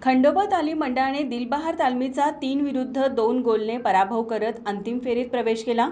खंडोबा तालीम मंडळाने दिलबहार तालमीचा 3-2 गोलने पराभव करत अंतिम फेरीत प्रवेश केला।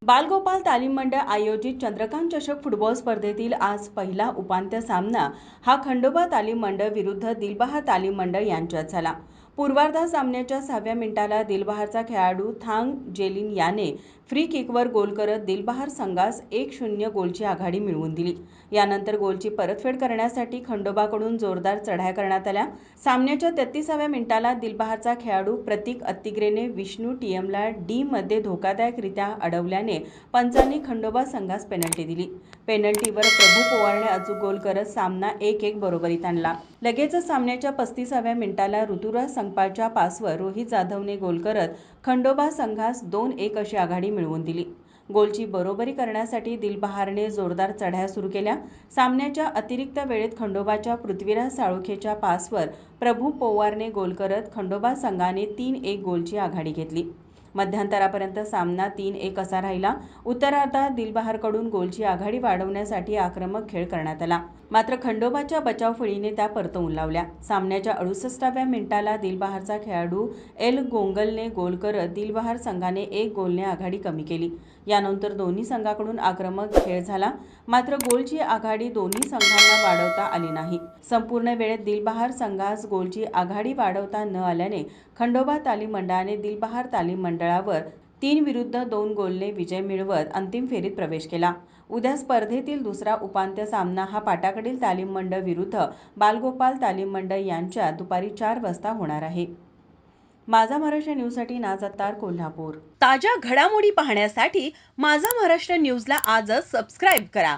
बालगोपाल तालीम मंडळ आयोजित चंद्रकांत चषक फुटबॉल स्पर्धेतील आज पहिला उपांत्य सामना हा खंडोबा तालीम मंडळ विरुद्ध दिलबहार तालीम मंडळ यांच्यात झाला। पूर्वार्ध सामन्याच्या 6व्या मिनिटाला दिलबहारचा खेळाडू थांग जेलिन याने फ्री किकवर गोल करत दिलबहार संघास 1-0 गोलची आघाडी मिळवून दिली। यानंतर गोलची परतफेड करण्यासाठी खंडोबाकडून जोरदार चढाया करण्यात आल्या। सामन्याच्या 33व्या मिनिटाला दिलबहारचा खेळाडू प्रतीक अत्तिग्रेने विष्णू टीएमला डी मध्ये धोकादायकरित्या अडवल्याने पंचांनी खंडोबा संघास पेनल्टी दिली। पेनल्टीवर प्रभू पोवारने अचूक गोल करत सामना 1-1 बरोबरीत आणला। लगेचच सामन्याच्या 35व्या मिनिटाला ऋतुराज संकपाळच्या पासवर रोहित जाधवने गोल करत खंडोबा संघास 2-1 अशी आघाडी मिळवून दिली। गोलची बरोबरी करण्यासाठी दिलबहारने जोरदार चढाया सुरू केल्या। सामन्याच्या अतिरिक्त वेळेत खंडोबाच्या पृथ्वीराज साळुंखेच्या पासवर प्रभू पोवारने गोल करत खंडोबा संघाने 3-1 गोलची आघाडी घेतली। मध्यांतरापर्यंत सामना 3-1 असा राहिला। उत्तरार्धात दिलबहारकडून गोलची आघाडी वाढवण्यासाठी आक्रमक खेळ करण्यात आला, मात्र खंडोबाच्या बचावफळीने त्या परतवून लावल्या। सामन्याच्या 68व्या मिनिटाला दिलबहारचा खेळाडू एल गोंगलने गोल करत दिलबहार संघाने 1 गोलने आघाडी कमी केली। यानंतर दोन्ही संघांकडून आक्रमक खेळ झाला, मात्र गोलची आघाडी दोन्ही संघांना वाढवता आली नाही। संपूर्ण वेळेत दिलबहार संघास गोलची आघाडी वाढवता न आल्याने खंडोबा तालीम मंडळाने दिलबहार तालीम मंडळावर 3-2 गोलने विजय मिळवत अंतिम फेरीत प्रवेश केला। उद्या स्पर्धेतील दुसरा उपांत्य सामना हा पाटाकडील तालीम मंडळ विरुद्ध बालगोपाल तालीम मंडळ यांच्यात दुपारी 4 वाजता होणार आहे। माझा महाराष्ट्र न्यूजसाठी नाज अत्तार, कोल्हापूर। ताज्या घडामोडी पाहण्यासाठी माझा महाराष्ट्र न्यूजला आजच सबस्क्राईब करा।